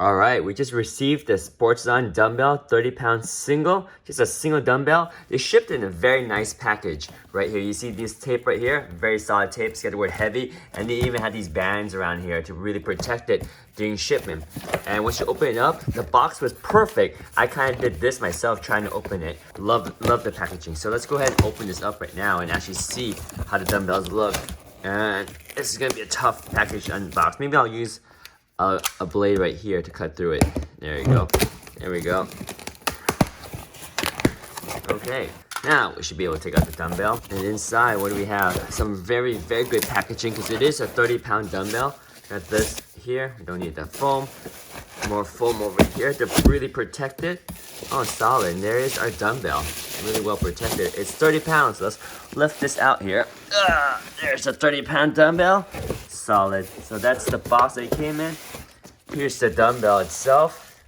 All right, we just received the Sporzon dumbbell, 30-pound single, just a single dumbbell. They shipped in a very nice package right here. You see this tape right here, very solid tape, it's got the word heavy, and they even had these bands around here to really protect it during shipment. And once you open it up, the box was perfect. I kind of did this myself trying to open it. Love the packaging. So let's go ahead and open this up right now and actually see how the dumbbells look. And this is gonna be a tough package to unbox. Maybe I'll use a blade right here to cut through it. There you go. There we go. Okay, now we should be able to take out the dumbbell. And inside, what do we have? Some very, very good packaging because it is a 30-pound dumbbell. Got this here. We don't need that foam. More foam over here to really protect it. Oh, solid. And there is our dumbbell. Really well protected. It's 30 pounds. Let's lift this out here. There's a 30-pound dumbbell. Solid. So that's the box that it came in. Here's the dumbbell itself.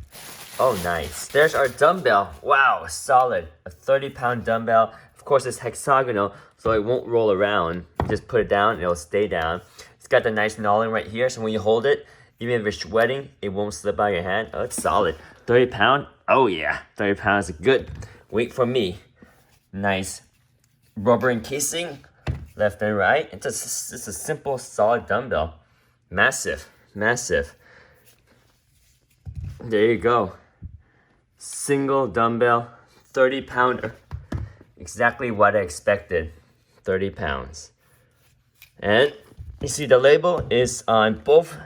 Oh, nice. There's our dumbbell. Wow, solid. A 30-pound dumbbell. Of course, it's hexagonal, so it won't roll around. Just put it down, it'll stay down. It's got the nice knurling right here, so when you hold it, even if it's sweating, it won't slip out of your hand. Oh, it's solid. 30 pound? Oh yeah, 30 pounds is good. Weight for me. Nice rubber encasing, left and right. It's a simple, solid dumbbell. Massive, massive. There you go. Single dumbbell, 30 pounder. Exactly what I expected. 30 pounds. And you see the label is on both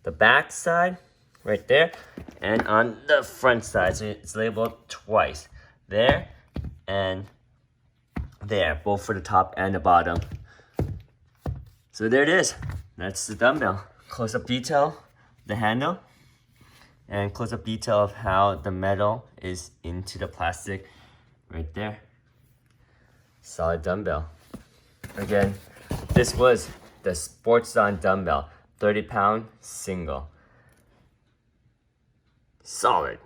the back side, right there, and on the front side. So it's labeled twice. There and there, both for the top and the bottom. So there it is. That's the dumbbell. Close-up detail, the handle, and close-up detail of how the metal is into the plastic right there. Solid dumbbell. Again, this was the Sporzon dumbbell, 30-pound single. Solid.